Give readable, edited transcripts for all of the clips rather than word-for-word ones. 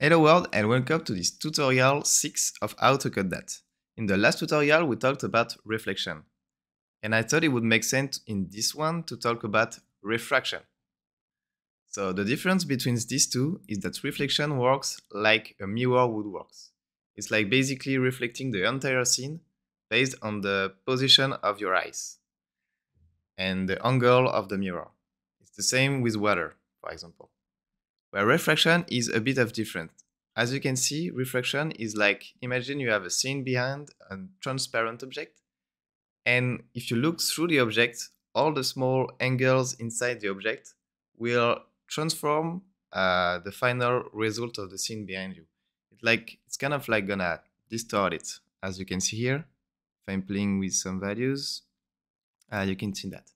Hello world and welcome to this tutorial 6 of how to code that. In the last tutorial we talked about reflection. And I thought it would make sense in this one to talk about refraction. So the difference between these two is that reflection works like a mirror would work. It's like basically reflecting the entire scene based on the position of your eyes and the angle of the mirror. It's the same with water, for example. Where refraction is a bit of different. As you can see, refraction is like, imagine you have a scene behind a transparent object, and if you look through the object, all the small angles inside the object will transform the final result of the scene behind you. It's kind of like gonna distort it. As you can see here, if I'm playing with some values, you can see that.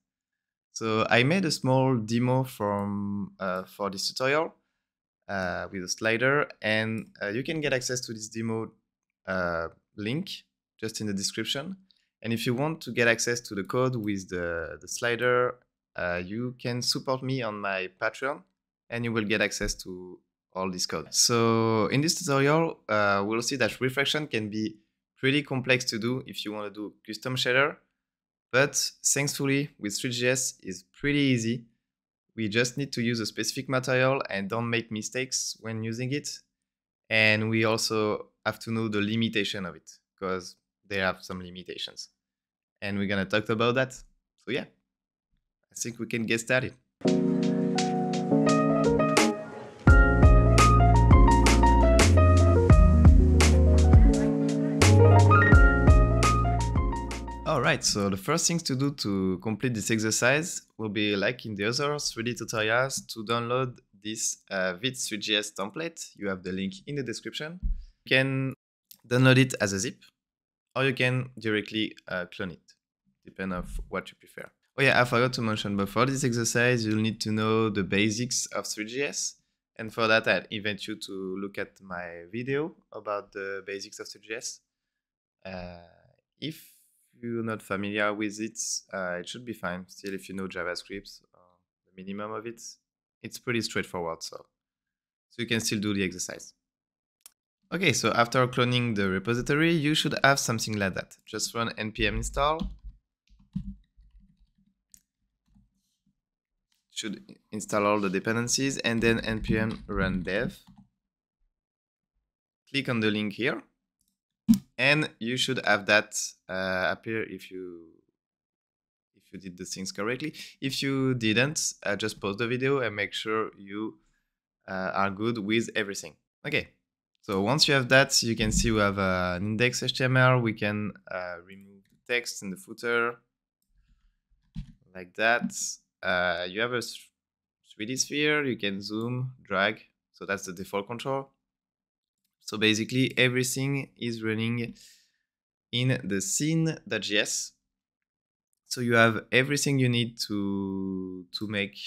So I made a small demo for this tutorial with a slider, and you can get access to this demo link just in the description. And if you want to get access to the code with the slider, you can support me on my Patreon and you will get access to all this code. So in this tutorial, we'll see that refraction can be pretty complex to do if you want to do custom shader, but thankfully with Three.js is pretty easy. We just need to use a specific material and don't make mistakes when using it. And we also have to know the limitation of it because they have some limitations. And we're gonna talk about that. So yeah, I think we can get started. Alright, so the first things to do to complete this exercise will be, like in the other 3D tutorials, to download this Three.js template. You have the link in the description. You can download it as a zip, or you can directly clone it, depending on what you prefer. Oh yeah, I forgot to mention, but for this exercise, you'll need to know the basics of Three.js. And for that, I invite you to look at my video about the basics of Three.js. If you're not familiar with it, it should be fine. Still, if you know JavaScript, the minimum of it, it's pretty straightforward. So you can still do the exercise. Okay, so after cloning the repository, you should have something like that. Just run npm install. Should install all the dependencies, and then npm run dev. Click on the link here, and you should have that appear if you did the things correctly. If you didn't, just pause the video and make sure you are good with everything. Okay, so once you have that, you can see we have an index HTML. We can remove the text in the footer like that. You have a 3D sphere. You can zoom, drag. So that's the default control. So basically everything is running in the scene.js. So you have everything you need to make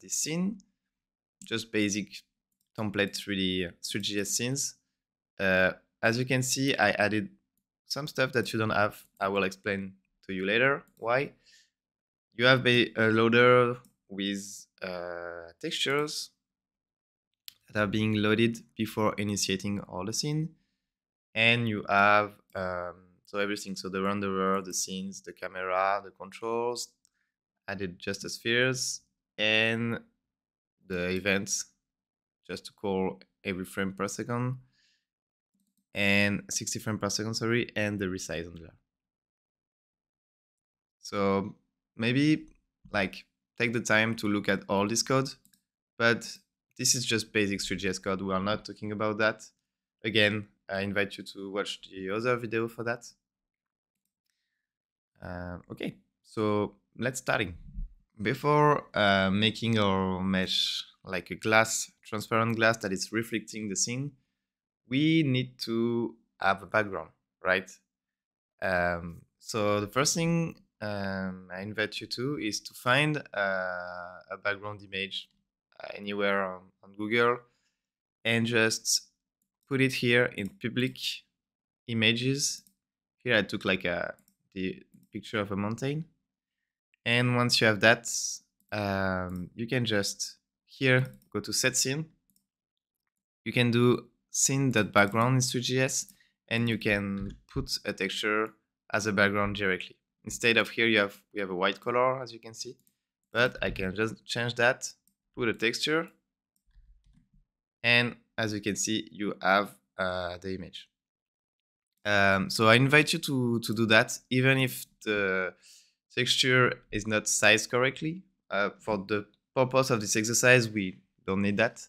this scene. Just basic template 3D scenes. As you can see, I added some stuff that you don't have. I will explain to you later why. You have a loader with textures that are being loaded before initiating all the scene. And you have so everything, so the renderer, the scenes, the camera, the controls, added just the spheres, and the events, just to call every frame per second, and 60 frames per second, sorry, and the resize handler. So maybe like take the time to look at all this code, but this is just basic Three.js code. We are not talking about that. Again, I invite you to watch the other video for that. Okay, so let's starting. Before making our mesh like a glass, transparent glass that is reflecting the scene, we need to have a background, right? So the first thing I invite you to is to find a background image anywhere on Google and just put it here in public images. Here I took like the picture of a mountain. And once you have that, you can just here go to set scene you can do scene.background in Three.js, and you can put a texture as a background directly. Instead of here, we have a white color, as you can see, but I can just change that, put a texture, and as you can see, you have the image. So I invite you to do that, even if the texture is not sized correctly. For the purpose of this exercise, we don't need that.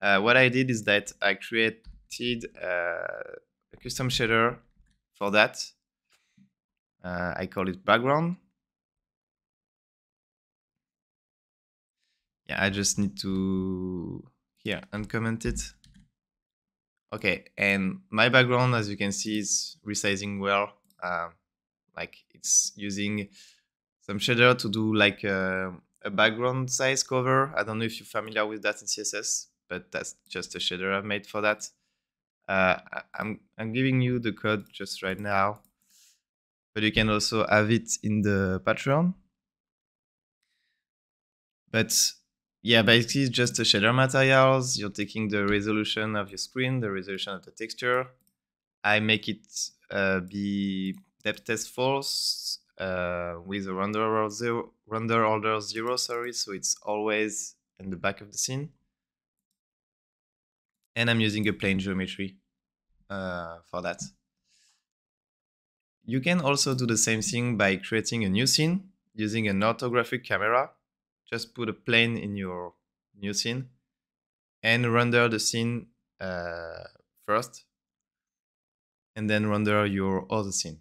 What I did is that I created a custom shader for that. I call it background. Yeah, I just need to here uncomment it. Okay, and my background, as you can see, is resizing well. Like it's using some shader to do like a background size cover. I don't know if you're familiar with that in CSS, but that's just a shader I've made for that. I'm giving you the code just right now, but you can also have it in the Patreon. But yeah, basically it's just a shader materials. You're taking the resolution of your screen, the resolution of the texture. I make it be depth test false with a render order 0, sorry, so it's always in the back of the scene. And I'm using a plane geometry for that. You can also do the same thing by creating a new scene using an orthographic camera. Just put a plane in your new scene and render the scene first, and then render your other scene.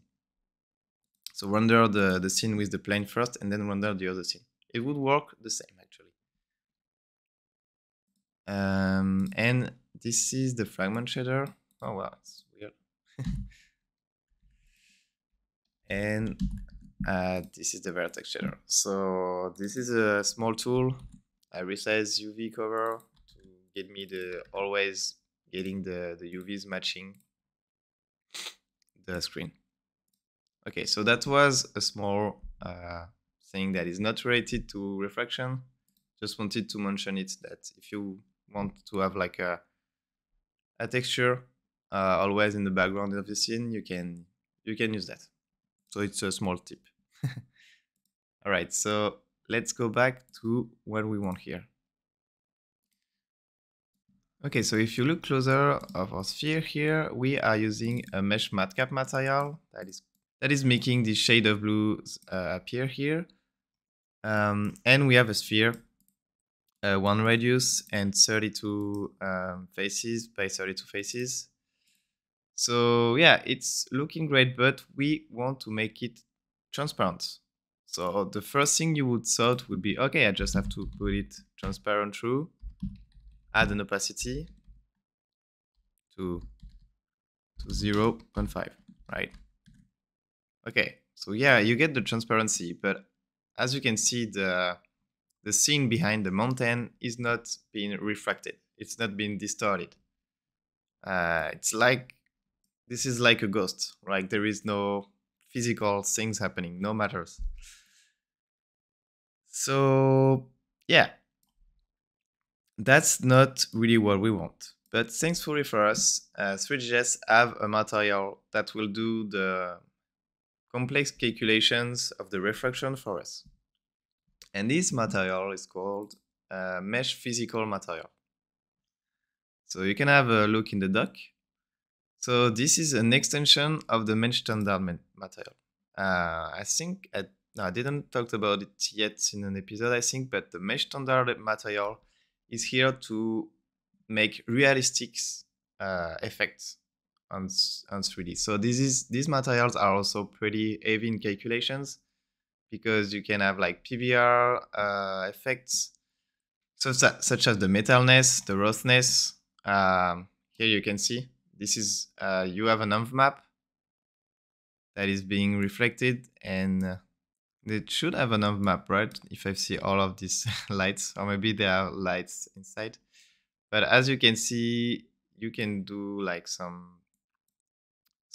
So render the scene with the plane first, and then render the other scene. It would work the same, actually. And this is the fragment shader. Oh, wow, it's weird. And this is the vertex shader. So this is a small tool. I resize UV cover to get me always getting the UVs matching the screen. Okay, so that was a small thing that is not related to refraction. Just wanted to mention it, that if you want to have like a texture always in the background of the scene, you can use that. So it's a small tip. All right, so let's go back to what we want here. Okay, so if you look closer of our sphere here, we are using a mesh matcap material that is making the shade of blue appear here. And we have a sphere, 1 radius and 32 faces by 32 faces. So yeah, it's looking great, but we want to make it transparent. So the first thing you would thought would be, okay, I just have to put it transparent through, add an opacity to 0.5, right? Okay, so yeah, you get the transparency, but as you can see, the scene behind the mountain is not being refracted. It's not being distorted. It's like, this is like a ghost, right? There is no physical things happening, no matters. So yeah, that's not really what we want. But thankfully for us, Three.js have a material that will do the complex calculations of the refraction for us. And this material is called MeshPhysicalMaterial. So you can have a look in the doc. So this is an extension of the mesh standard material. I think I didn't talk about it yet in an episode, I think, but the mesh standard material is here to make realistic effects on 3D. So these materials are also pretty heavy in calculations, because you can have like PBR effects, such as the metalness, the roughness. Here you can see this is you have an envmap that is being reflected, and it should have an envmap, right? If I see all of these lights, or maybe there are lights inside. But as you can see, you can do like some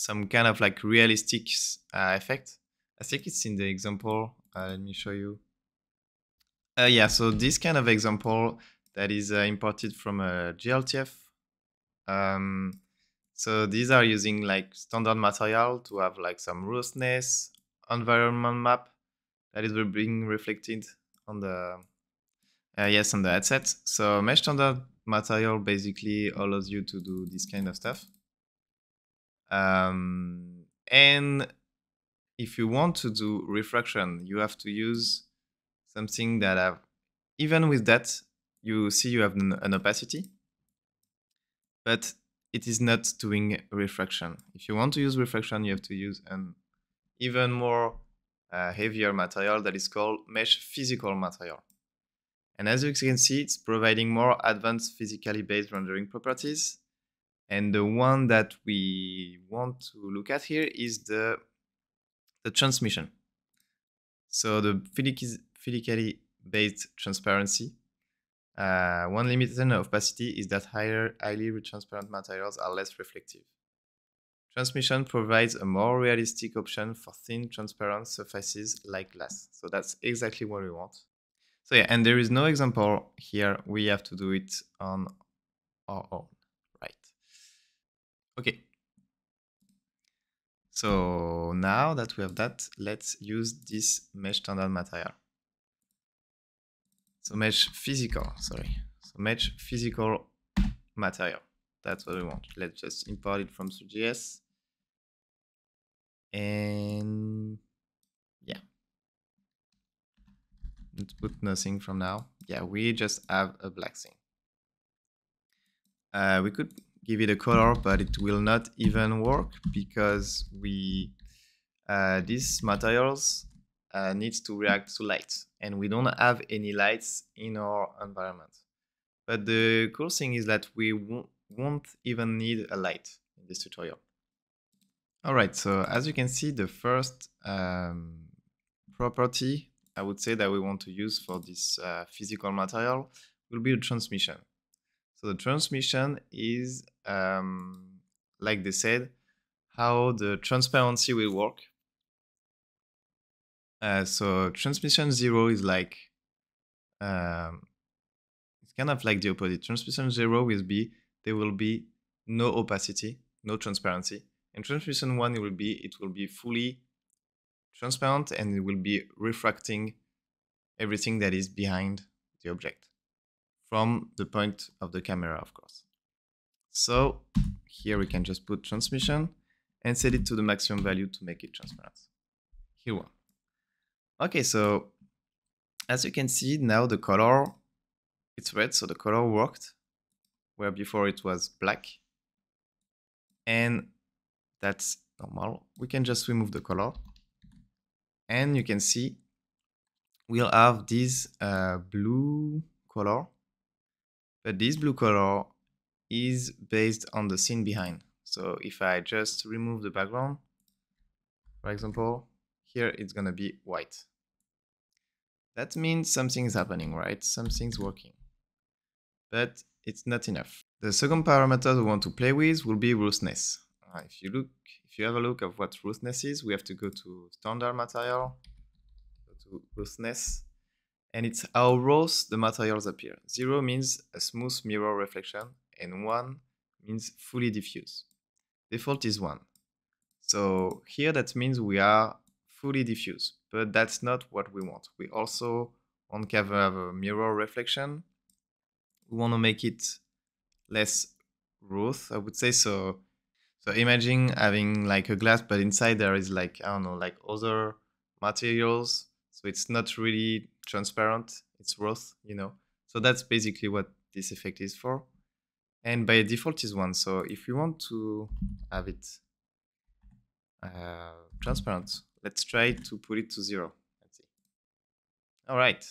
kind of like realistic effect. I think it's in the example. Let me show you. Yeah, so this kind of example that is imported from a GLTF So these are using like standard material to have like some roughness, environment map that is being reflected on the on the headset. So mesh standard material basically allows you to do this kind of stuff. And if you want to do refraction, you have to use something that have, even with that, you see you have an opacity, but it is not doing refraction. If you want to use refraction, you have to use an even more heavier material that is called MeshPhysicalMaterial. And as you can see, it's providing more advanced physically based rendering properties. And the one that we want to look at here is the transmission. So the physically based transparency. One limitation of opacity is that highly transparent materials are less reflective. Transmission provides a more realistic option for thin, transparent surfaces like glass. So that's exactly what we want. So yeah, and there is no example here. We have to do it on our own, right? Okay. So now that we have that, let's use this mesh standard material. So mesh physical, sorry. So mesh physical material. That's what we want. Let's just import it from Three.js. And yeah. Let's put nothing from now. Yeah, we just have a black thing. We could give it a color, but it will not even work because we these materials needs to react to light, and we don't have any lights in our environment. But the cool thing is that we won't even need a light in this tutorial. All right, so as you can see, the first property I would say that we want to use for this physical material will be the transmission. So the transmission is, like they said, how the transparency will work. So transmission 0 is like, it's kind of like the opposite. Transmission 0 will be, there will be no opacity, no transparency. And transmission 1 it will be fully transparent, and it will be refracting everything that is behind the object from the point of the camera, of course. So here we can just put transmission and set it to the maximum value to make it transparent. Here one. Okay, so as you can see now the color, it's red, so the color worked, where before it was black. And that's normal. We can just remove the color. And you can see we'll have this blue color. But this blue color is based on the scene behind. So if I just remove the background, for example, here it's gonna be white. That means something is happening, right? Something's working. But it's not enough. The second parameter we want to play with will be roughness. If you have a look at what roughness is, we have to go to standard material, go to roughness, and it's how rough the materials appear. 0 means a smooth mirror reflection, and 1 means fully diffuse. Default is 1. So here that means we are fully diffuse, but that's not what we want. We also want to have a mirror reflection. We want to make it less rough, I would say. So imagine having like a glass, but inside there is like, I don't know, like other materials. So it's not really transparent, it's rough, you know. So that's basically what this effect is for. And by default is 1. So if we want to have it transparent, let's try to put it to 0. Let's see. All right.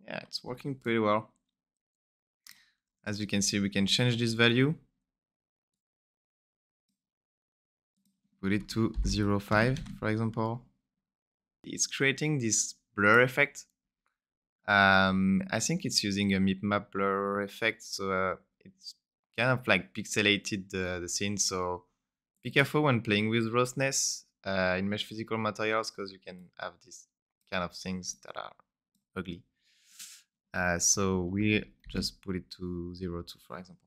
Yeah, it's working pretty well. As you can see, we can change this value. Put it to 0.5, for example. It's creating this blur effect. I think it's using a map blur effect, so it's kind of like pixelated the scene. So be careful when playing with roughness in mesh physical materials, because you can have these kind of things that are ugly. So we just put it to 0.2, for example.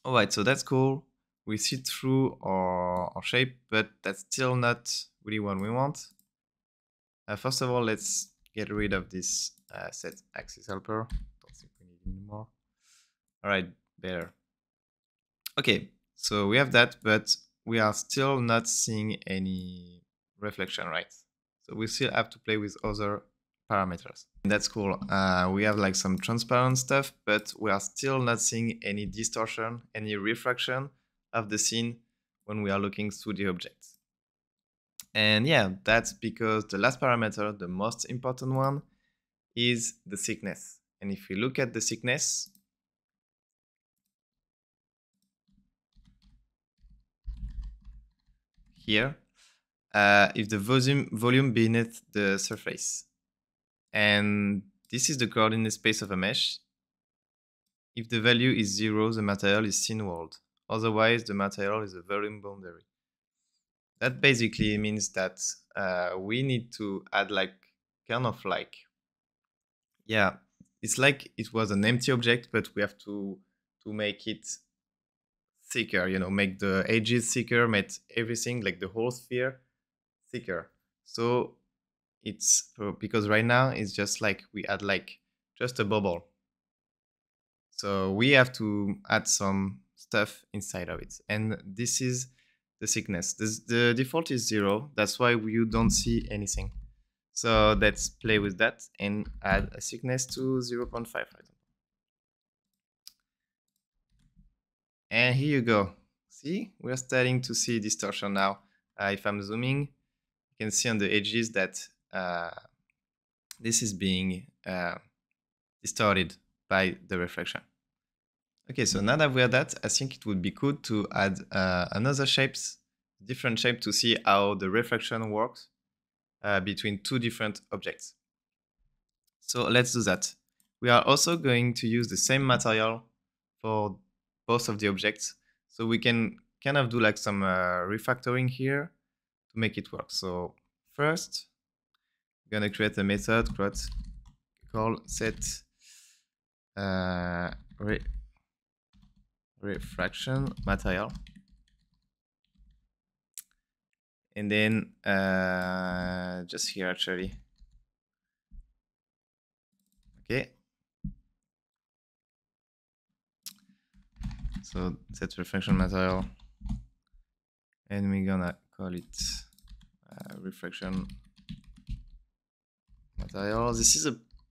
Alright, so that's cool. We see through our shape, but that's still not really what we want. First of all, let's get rid of this set axis helper. Don't think we need it anymore. Alright, better. Okay, so we have that, but we are still not seeing any reflection, right? So we still have to play with other parameters. And that's cool. We have like some transparent stuff, but we are still not seeing any distortion, any refraction of the scene when we are looking through the object. And yeah, that's because the last parameter, the most important one, is the thickness. And if we look at the thickness, here, if the volume beneath the surface, and this is the coordinate space of a mesh. If the value is 0, the material is scene world. Otherwise, the material is a volume boundary. That basically means that we need to add like kind of like, yeah, it's like it was an empty object, but we have to make it thicker, you know, make the edges thicker, make everything like the whole sphere thicker. So it's because right now it's just like we add like just a bubble. So we have to add some stuff inside of it. And this is the thickness. The default is 0. That's why you don't see anything. So let's play with that and add a thickness to 0.5, for example. And here you go. See, we're starting to see distortion now. If I'm zooming, you can see on the edges that this is being distorted by the reflection. Okay, so now that we have that, I think it would be good to add another shapes, different shape to see how the reflection works between two different objects. So let's do that. We are also going to use the same material for both of the objects. So we can kind of do like some refactoring here to make it work. So first, we're going to create a method called set refraction material, and then just here actually. Okay, so set refraction material, and we're gonna call it refraction material. This is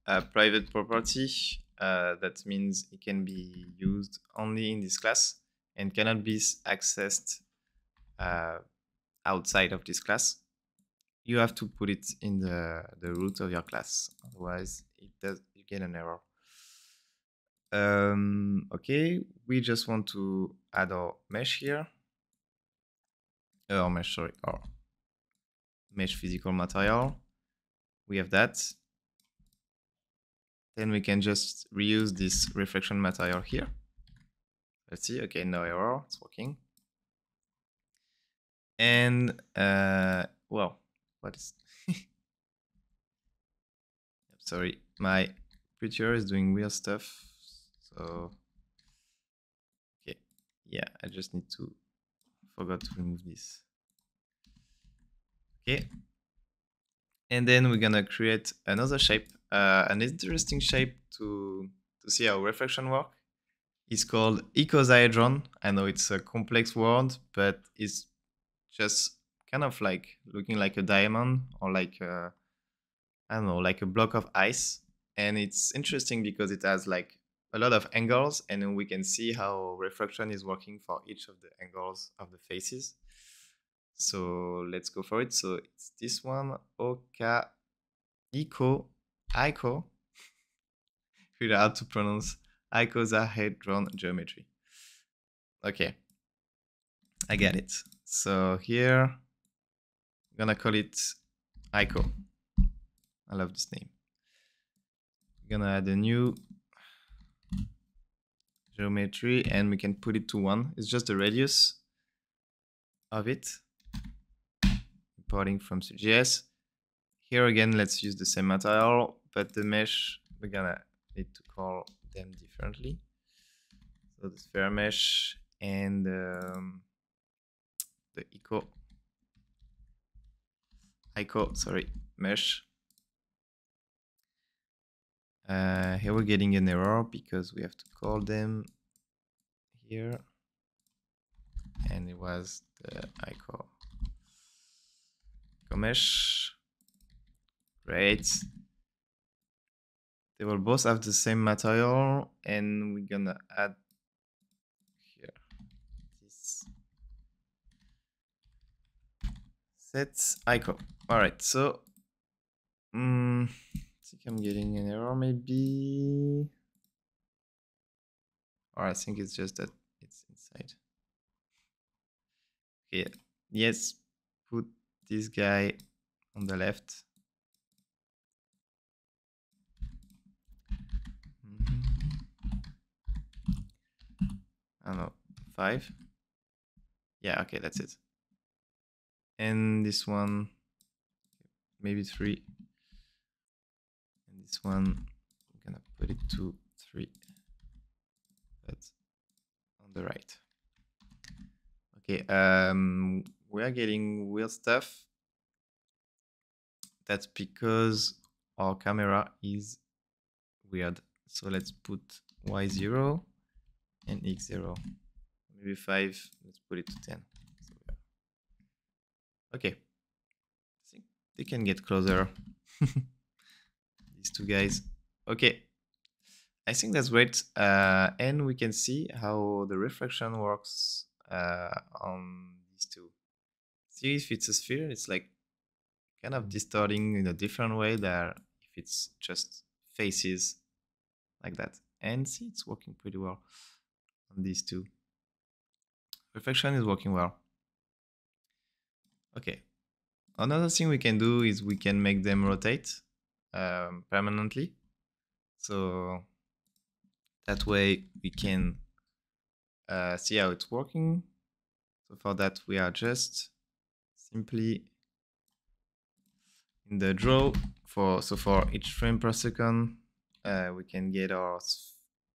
a private property. That means it can be used only in this class and cannot be accessed outside of this class. You have to put it in the root of your class, otherwise you get an error. Okay, we just want to add our mesh here. Our mesh, sorry, our mesh physical material. We have that. Then we can just reuse this reflection material here. Let's see. Okay, no error. It's working. And well, what is? Sorry, my printer is doing weird stuff. So okay, yeah, I just need to forgot to remove this. Okay, and then we're gonna create another shape. An interesting shape to see how reflection work is called icosahedron. I know it's a complex word, but it's just kind of like looking like a diamond or like I don't know, like a block of ice. And it's interesting because it has like a lot of angles, and we can see how refraction is working for each of the angles of the faces. So let's go for it. So it's this one, Ico, figure out to pronounce icosahedron geometry. Okay, I get it. So here, I'm gonna call it Ico. I love this name. We're gonna add a new geometry, and we can put it to 1. It's just the radius of it. Importing from Three.js. Here again, let's use the same material, but the mesh, we're gonna need to call them differently. So the sphere mesh and the sorry, mesh. Here we're getting an error because we have to call them here, and it was the ICO mesh. Great. They will both have the same material, and we're gonna add here this set ICO. All right, so I think I'm getting an error maybe, or I think it's just that it's inside. Okay, yes, put this guy on the left. I don't know, 5. Yeah, okay, that's it. And this one, maybe 3. And this one, I'm gonna put it to 3. But on the right. Okay, we are getting weird stuff. That's because our camera is weird. So let's put y0 and x0. Maybe 5. Let's put it to 10. So okay. I think they can get closer. These two guys. Okay. I think that's great. And we can see how the refraction works on these two. See, if it's a sphere, it's like kind of distorting in a different way than if it's just faces like that. And see, it's working pretty well on these two. Refraction is working well. Okay. Another thing we can do is we can make them rotate permanently. So that way we can see how it's working. So for that, we are just simply in the draw for each frame per second, we can get our.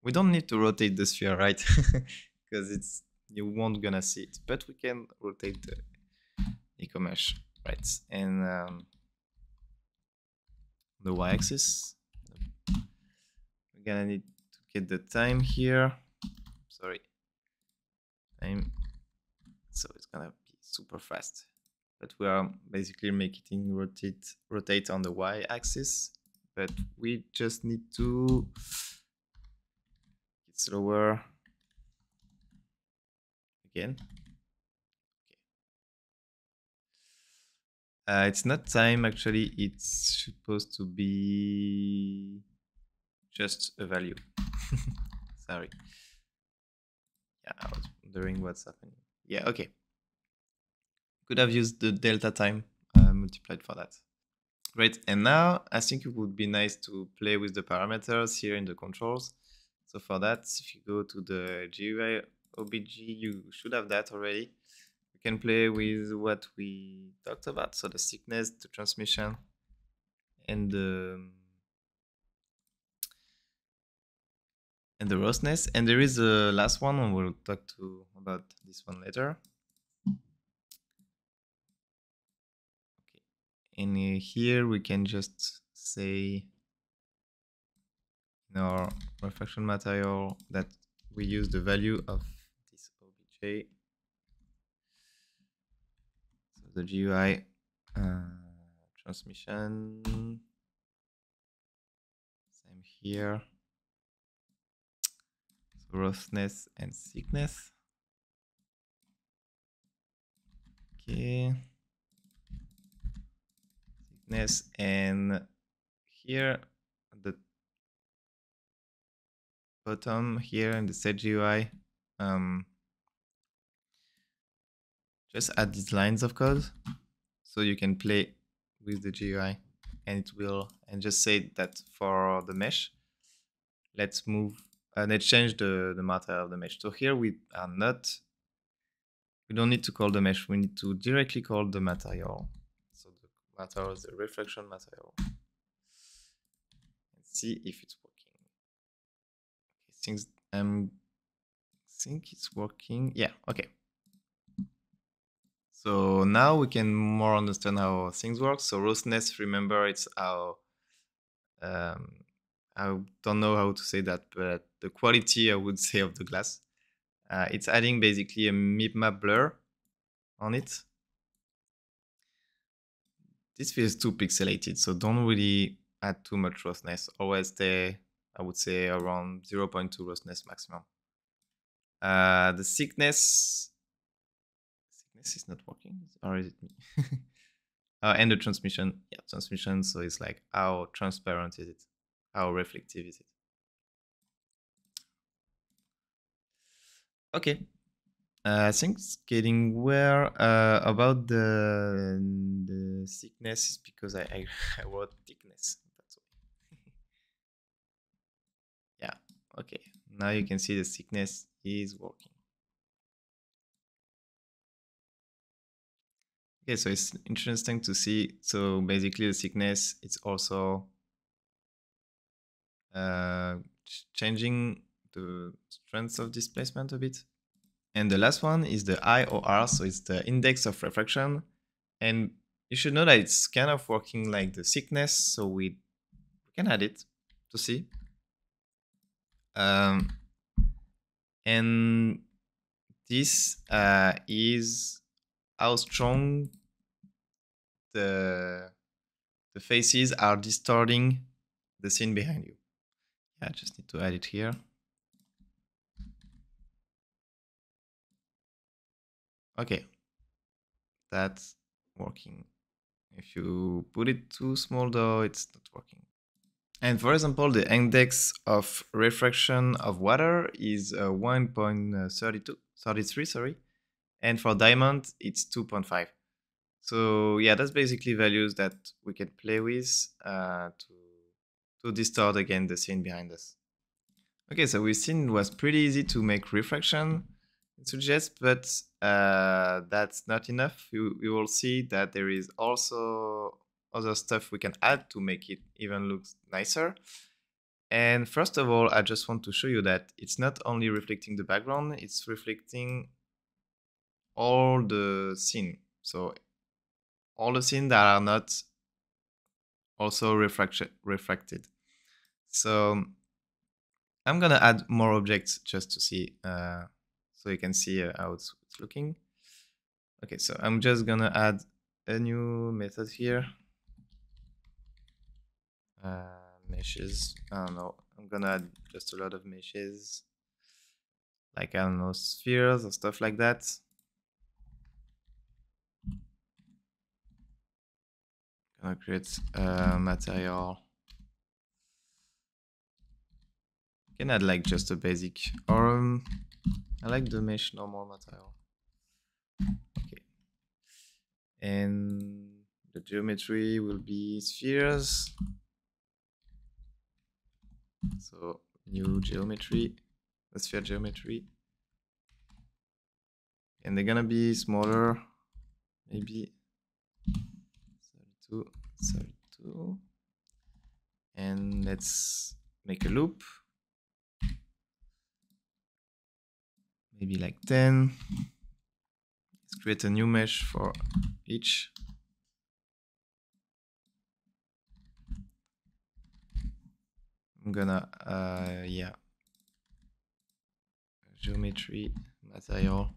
We don't need to rotate the sphere, right? Because you won't gonna see it, but we can rotate the eco mesh, right? And the y-axis, we're gonna need to get the time here. Sorry, time. So it's gonna be super fast. But we are basically making rotate on the y-axis, but we just need to get slower again. Okay. It's not time actually, it's supposed to be just a value. Sorry. Yeah, I was wondering what's happening. Yeah, okay. Could have used the delta time multiplied for that. Great, and now I think it would be nice to play with the parameters here in the controls. So for that, if you go to the GUI OBJ, you should have that already. You can play with what we talked about, so the thickness, the transmission, and the roughness. And there is a last one, and we'll talk about this one later. Okay, and here we can just say in our refraction material that we use the value of this OBJ. So the GUI transmission, same here. So roughness and thickness. Okay. Thickness, and here at the bottom here in the set GUI, just add these lines of code so you can play with the GUI, and it will, and just say that for the mesh, let's change the material of the mesh. So here we don't need to call the mesh, we need to directly call the material. So the material is the refraction material. And see if it's working. Okay, I'm think it's working. Yeah, okay. So now we can more understand how things work. So roughness, remember, it's how I don't know how to say that, but the quality, I would say, of the glass. It's adding basically a map blur on it. This feels too pixelated, so don't really add too much roughness. Always stay, I would say, around 0.2 roughness maximum. The thickness is not working, or is it me? And the transmission, yeah, transmission. So it's like, how transparent is it? How reflective is it? Okay. I think it's getting where about the thickness is because I I wrote thickness. That's why. Yeah. Okay. Now you can see the thickness is working. Okay, so it's interesting to see. So basically, the thickness it's also changing the strength of displacement a bit. And the last one is the IOR, so it's the index of refraction. And you should know that it's kind of working like the thickness, so we can add it to see. And this is how strong the faces are distorting the scene behind you. Yeah, I just need to add it here. Okay, that's working. If you put it too small though, it's not working. And for example, the index of refraction of water is 1.33, sorry. And for diamond, it's 2.5. So yeah, that's basically values that we can play with to distort again the scene behind us. Okay, so we've seen it was pretty easy to make refraction in Three.js, but that's not enough. You will see that there is also other stuff we can add to make it even look nicer. And first of all, I just want to show you that it's not only reflecting the background, it's reflecting all the scene. So all the scene that are not also refracted. So I'm gonna add more objects just to see, so you can see how it's looking. Okay, so I'm just gonna add a new method here. Meshes, I don't know, I'm gonna add just a lot of meshes, like, I don't know, spheres or stuff like that. Gonna create a material. You can add like just a basic, or I like the mesh normal material. Okay. And the geometry will be spheres. So new geometry, the sphere geometry. And they're gonna be smaller, maybe 32. And let's make a loop. Maybe like 10. Let's create a new mesh for each. I'm gonna, yeah, geometry, material.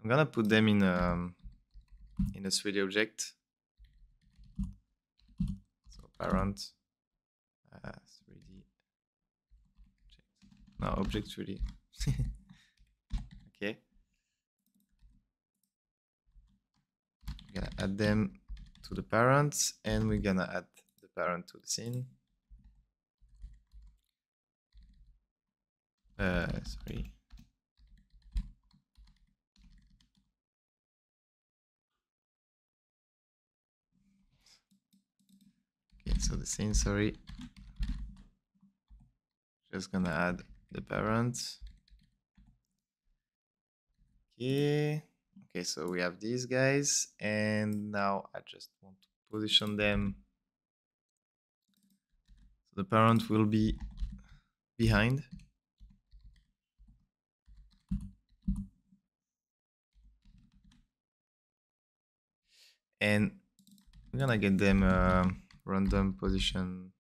I'm gonna put them in a 3D object. So parent, 3D object. No, object 3D. Okay. We're gonna add them to the parent, and we're gonna add the parent to the scene. Sorry. Okay, so the scene, sorry. Just gonna add the parent. Okay. Okay, so we have these guys, and now I just want to position them. So the parent will be behind. and we're gonna get them random position.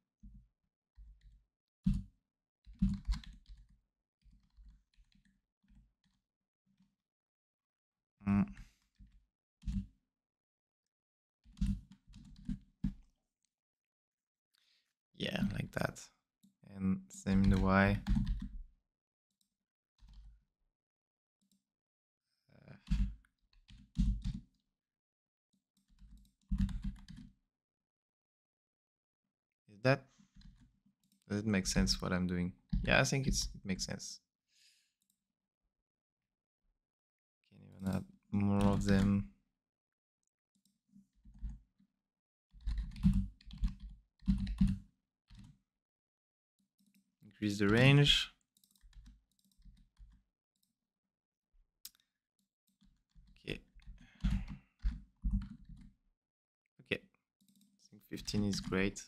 Yeah, like that. And same in the Y. Does it make sense what I'm doing? Yeah, I think it makes sense. Can even add more of them. Increase the range. Okay. Okay. I think 15 is great.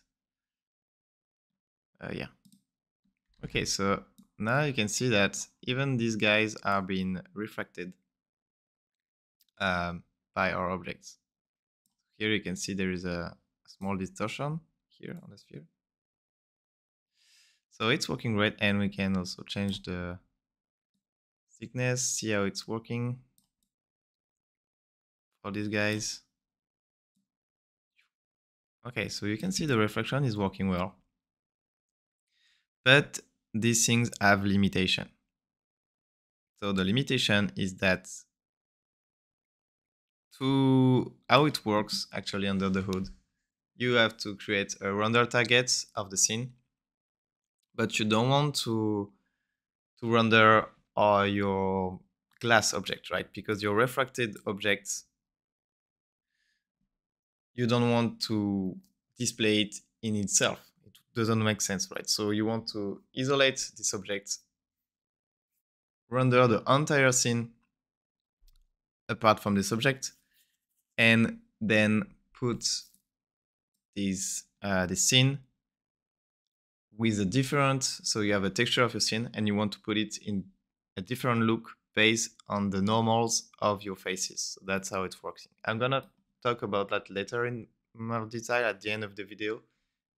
Yeah. Okay, so now you can see that even these guys are being refracted by our objects. Here you can see there is a small distortion here on the sphere. So it's working great, and we can also change the thickness, see how it's working for these guys. Okay, so you can see the reflection is working well. But these things have limitation. So the limitation is that how it works actually under the hood, you have to create a render target of the scene, but you don't want to render your glass object, right? Because your refracted objects, you don't want to display it in itself. It doesn't make sense, right? So you want to isolate this object, render the entire scene apart from this object, and then put this scene with a different, so you have a texture of your scene and you want to put it in a different look based on the normals of your faces. So that's how it works. I'm gonna talk about that later in more detail at the end of the video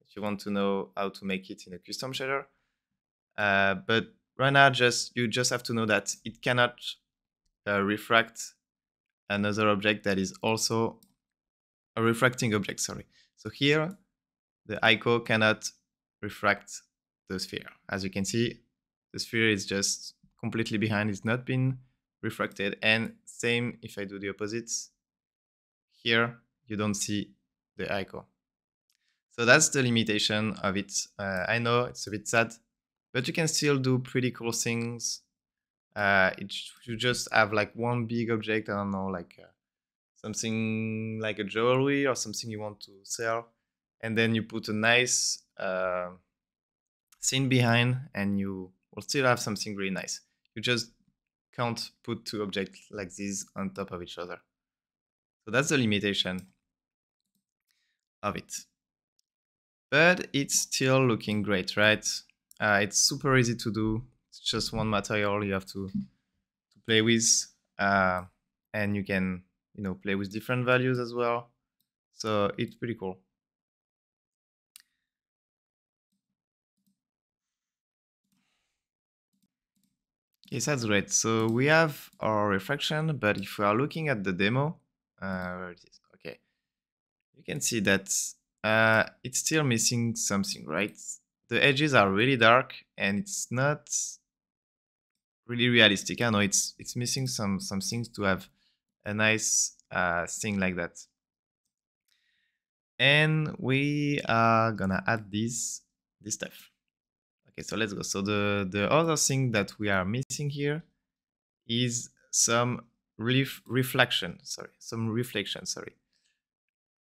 if you want to know how to make it in a custom shader. But right now, you just have to know that it cannot refract another object that is also a refracting object, sorry. So here, the ICO cannot refract the sphere. As you can see, the sphere is just completely behind, it's not been refracted. And same if I do the opposite, here you don't see the ICO. So that's the limitation of it. I know it's a bit sad, but you can still do pretty cool things. You just have like one big object, I don't know, like something like a jewelry or something you want to sell, and then you put a nice scene behind, and you will still have something really nice. You just can't put two objects like this on top of each other. So that's the limitation of it. But it's still looking great, right? It's super easy to do. It's just one material you have to play with, and you can play with different values as well. So it's pretty cool. Yes, that's great. So we have our refraction, but if we are looking at the demo, where it is? Okay, you can see that it's still missing something, right? The edges are really dark, and it's not really realistic. I know it's missing some things to have a nice thing like that. And we are gonna add this stuff. Okay, so let's go. So the other thing that we are missing here is some reflection. Sorry.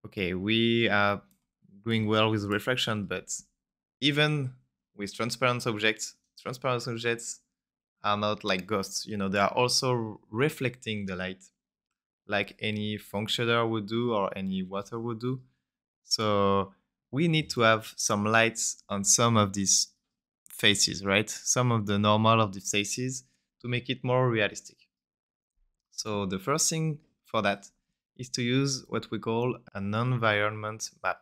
Okay, we are doing well with reflection, but even with transparent objects are not like ghosts. They are also reflecting the light, like any funk shader would do or any water would do. So we need to have some lights on some of these faces, right? Some of the normal of the faces to make it more realistic. So the first thing for that is to use what we call an environment map.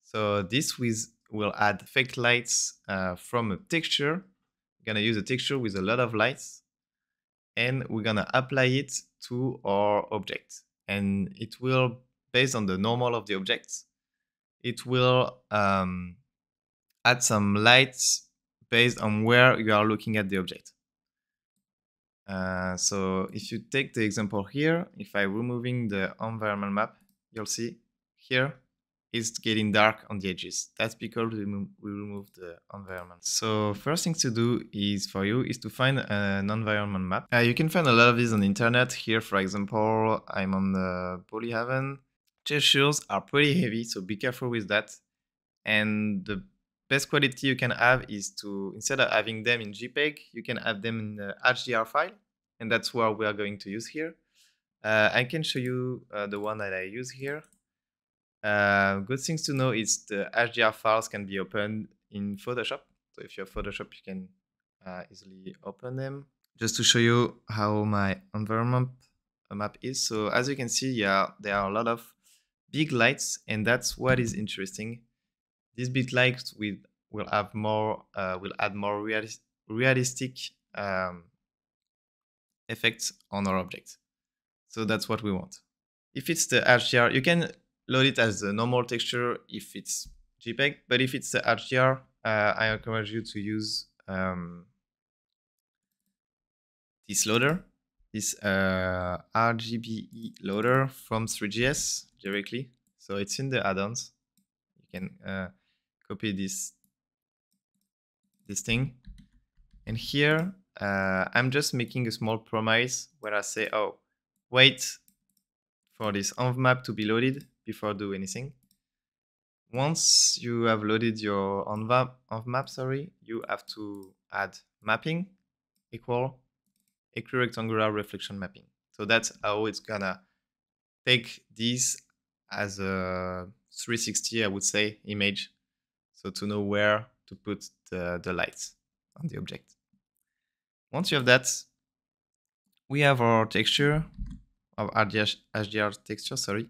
So this will add fake lights from a texture. We're gonna use a texture with a lot of lights, and we're gonna apply it to our object. And it will, based on the normal of the objects, it will add some lights based on where you are looking at the object. So if you take the example here, if I'm removing the environment map, you'll see here it's getting dark on the edges. That's because we removed the environment. So first thing to do is to find an environment map. You can find a lot of these on the internet. Here, for example, I'm on the Polyhaven. Gestures are pretty heavy, so be careful with that. And the best quality you can have is to, instead of having them in JPEG, you can have them in the HDR file, and that's what we are going to use here. I can show you the one that I use here. Good things to know is the HDR files can be opened in Photoshop. So if you have Photoshop, you can easily open them. Just to show you how my environment map is. So as you can see, yeah, there are a lot of big lights, and that's what is interesting. These big lights will add more realistic effects on our object. So that's what we want. If it's the HDR, you can load it as a normal texture if it's JPEG, but if it's the HDR, I encourage you to use this loader, this RGBE loader from Three.js directly. So it's in the add-ons. You can copy this thing, and here I'm just making a small promise where I say, oh, wait for this envmap to be loaded before do anything. Once you have loaded your envmap, you have to add mapping equal equirectangular reflection mapping. So that's how it's gonna take this as a 360, I would say, image. So to know where to put the lights on the object. Once you have that, we have our texture, our HDR texture,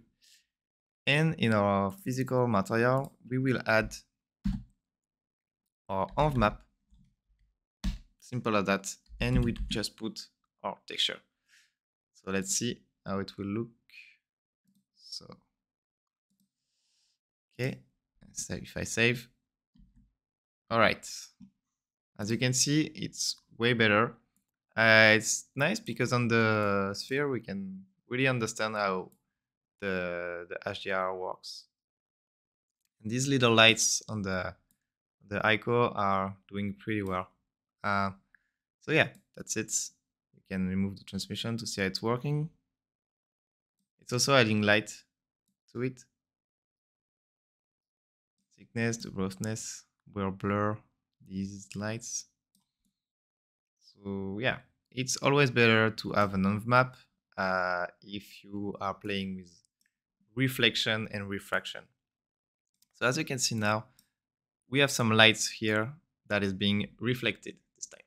and in our physical material, we will add our envmap, simple as that, and we just put our texture. So let's see how it will look. So, okay, so if I save, all right, as you can see, it's way better. It's nice because on the sphere, we can really understand how the HDR works. And these little lights on the icon are doing pretty well. So yeah, that's it. You can remove the transmission to see how it's working. It's also adding light to it. Thickness, the roughness will blur these lights. So yeah, it's always better to have an envmap if you are playing with reflection and refraction. So as you can see now, we have some lights here that is being reflected this time,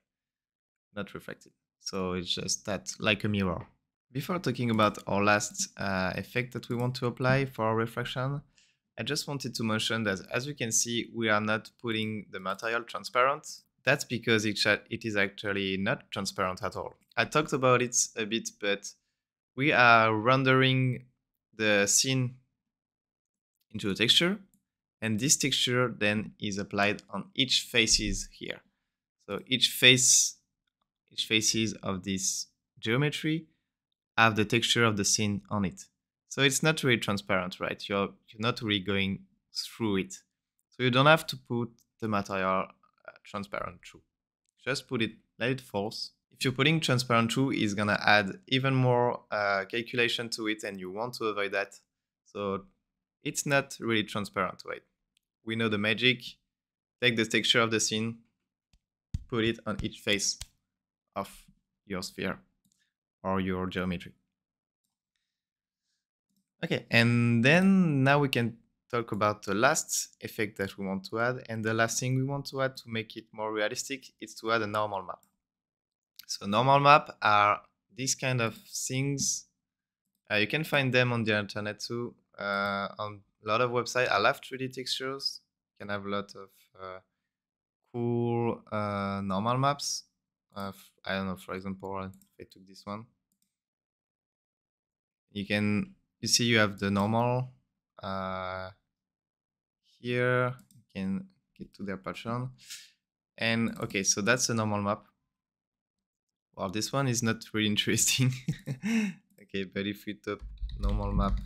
not reflected. So it's just that, like a mirror. Before talking about our last effect that we want to apply for our refraction, I just wanted to mention that, as you can see, we are not putting the material transparent. That's because it is actually not transparent at all. I talked about it a bit, but we are rendering the scene into a texture, and this texture then is applied on each faces here. So each faces of this geometry have the texture of the scene on it. So it's not really transparent, right? You're not really going through it. So you don't have to put the material transparent through. Just let it false. If you're putting transparent through, it's gonna add even more calculation to it, and you want to avoid that. So it's not really transparent, right? We know the magic. Take the texture of the scene, put it on each face of your sphere or your geometry. Okay, and then now we can talk about the last effect that we want to add. And the last thing we want to add to make it more realistic is to add a normal map. So normal map are these kind of things You can find them on the internet too, on a lot of websites. I love 3D textures. You can have a lot of cool normal maps. I don't know, for example, if I took this one, you see you have the normal here. You can get to their pattern. And okay, so that's a normal map. Well, this one is not really interesting. Okay, but if we top normal map,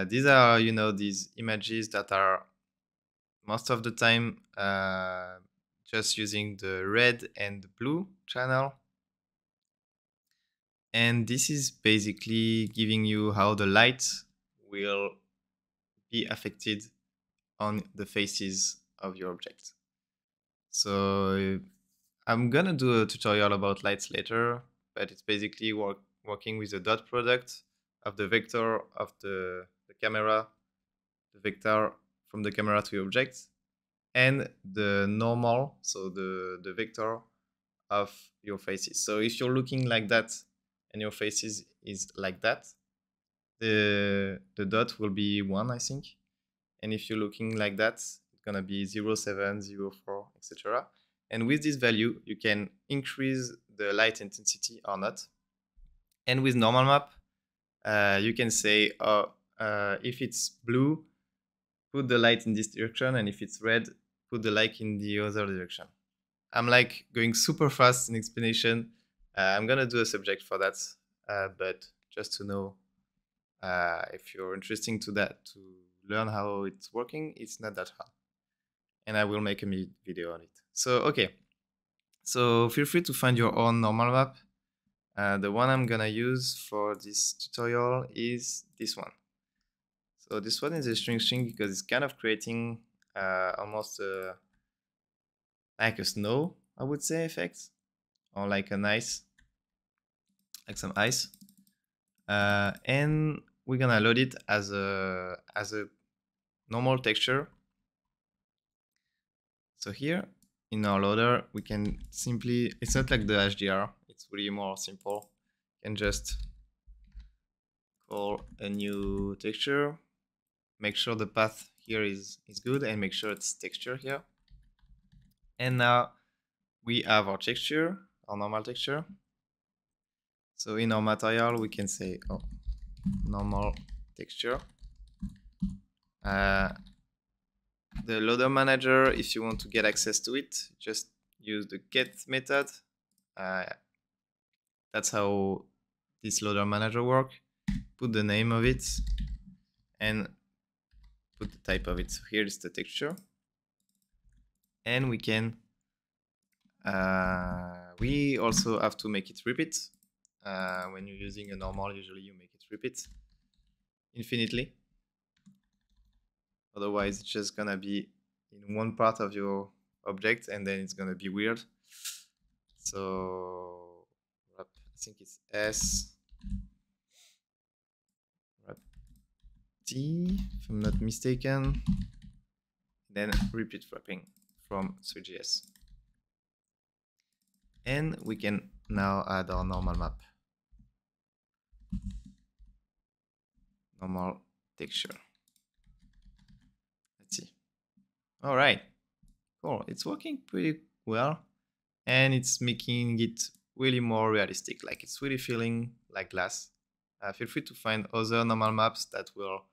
these are, these images that are most of the time just using the red and the blue channel. And this is basically giving you how the light will be affected on the faces of your object. So I'm gonna do a tutorial about lights later, but it's basically working with the dot product of the vector of the camera, the vector from the camera to your object, and the normal, so the vector of your faces. So if you're looking like that and your faces is like that, the dot will be 1, I think. And if you're looking like that, it's gonna be 0, 7, 0, 4, etc. And with this value, you can increase the light intensity or not. And with normal map, you can say, if it's blue, put the light in this direction, and if it's red, put the light in the other direction. I'm like going super fast in explanation. I'm gonna do a subject for that, but just to know, if you're interested to learn how it's working, it's not that hard. And I will make a video on it. So, okay. So feel free to find your own normal map. The one I'm gonna use for this tutorial is this one. So this one is a string because it's kind of creating almost like a snow, I would say, effect, or like an ice, like some ice. And we're gonna load it as a normal texture. So here in our loader, we can simply, it's not like the HDR, it's really more simple. You can just call a new texture, make sure the path here is good, and make sure it's texture here. And now we have our texture, our normal texture. So in our material, we can say, normal texture. The loader manager, if you want to get access to it, just use the get method. That's how this loader manager works. Put the name of it and put the type of it. So here is the texture. And we can, we also have to make it repeat. When you're using a normal, usually you make it repeat infinitely. Otherwise, it's just gonna be in one part of your object and then it's gonna be weird. So I think it's S T, if I'm not mistaken. Then repeat wrapping from Three.js. And we can now add our normal map. Normal texture. Let's see. All right, cool. It's working pretty well, and it's making it really more realistic. Like it's really feeling like glass. Feel free to find other normal maps that will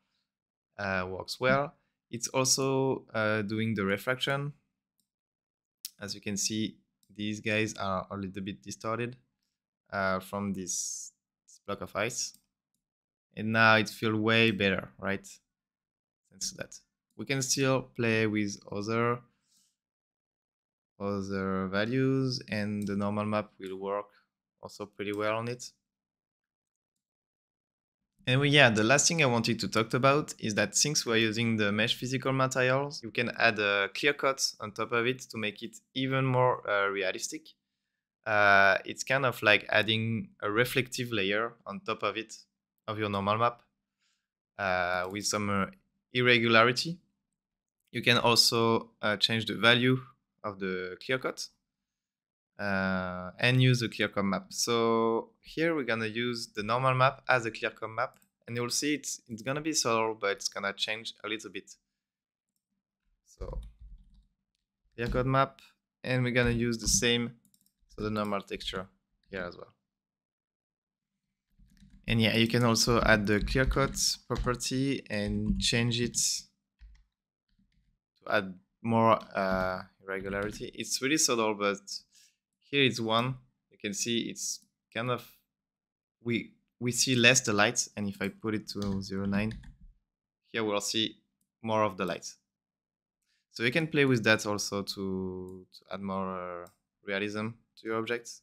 works well. It's also doing the refraction. As you can see, these guys are a little bit distorted from this block of ice. And now it feels way better, right? Thanks to that. We can still play with other values, and the normal map will work also pretty well on it. And yeah, the last thing I wanted to talk about is that since we're using the MeshPhysicalMaterials, you can add a Clearcoat on top of it to make it even more realistic. It's kind of like adding a reflective layer on top of it, of your normal map, with some irregularity. You can also change the value of the Clearcoat. and use the Clearcoat map. So here we're gonna use the normal map as a Clearcoat map, and you'll see it's gonna be subtle, but it's gonna change a little bit. So Clearcoat map, and we're gonna use the same, so the normal texture here as well. And yeah, you can also add the Clearcoat property and change it to add more irregularity. It's really subtle, but here it's one. You can see it's kind of, we see less the light, and if I put it to 0.9, here we'll see more of the light. So you can play with that also to add more realism to your objects.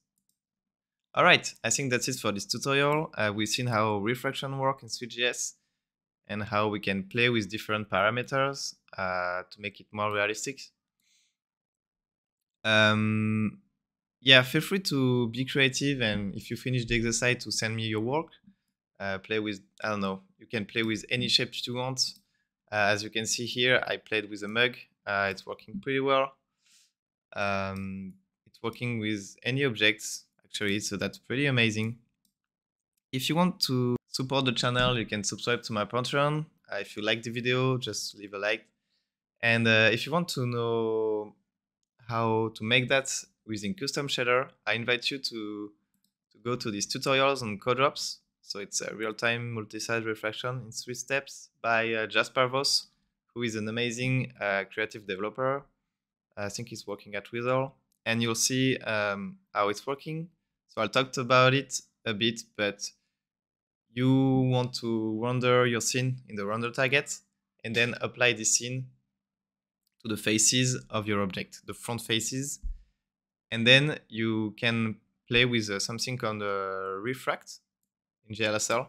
All right, I think that's it for this tutorial. We've seen how refraction works in Three.js and how we can play with different parameters to make it more realistic. Yeah, feel free to be creative, and if you finish the exercise, to send me your work. Play with, I don't know, you can play with any shapes you want. As you can see here, I played with a mug. It's working pretty well. It's working with any objects, actually, so that's pretty amazing. If you want to support the channel, you can subscribe to my Patreon. If you like the video, just leave a like. And if you want to know how to make that using custom shader, I invite you to go to these tutorials on CodeDrops. So it's a real-time multi-site refraction in 3 steps by Jasper Vos, who is an amazing creative developer. I think he's working at Wizard, and you'll see how it's working. So I'll talk about it a bit, but you want to render your scene in the render target and then apply this scene to the faces of your object, the front faces. And then you can play with something called refract in GLSL.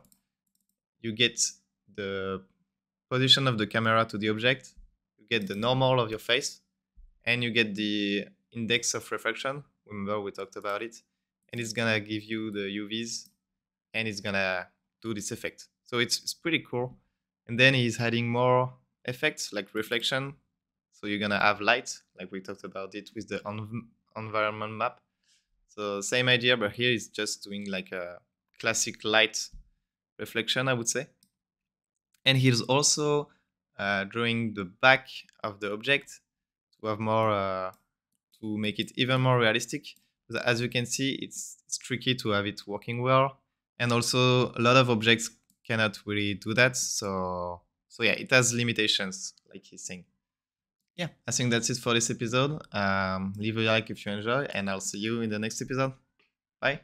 You get the position of the camera to the object, you get the normal of your face, and you get the index of refraction. Remember, we talked about it. And it's gonna give you the UVs, and it's gonna do this effect. So it's pretty cool. And then he's adding more effects like reflection. So you're gonna have light, like we talked about it with the environment map. So same idea, but here it's just doing like a classic light reflection, I would say. And he's also drawing the back of the object to have more, to make it even more realistic. But as you can see, it's tricky to have it working well. And also a lot of objects cannot really do that. So yeah, it has limitations, like he's saying. Yeah, I think that's it for this episode. Leave a like if you enjoy, and I'll see you in the next episode. Bye.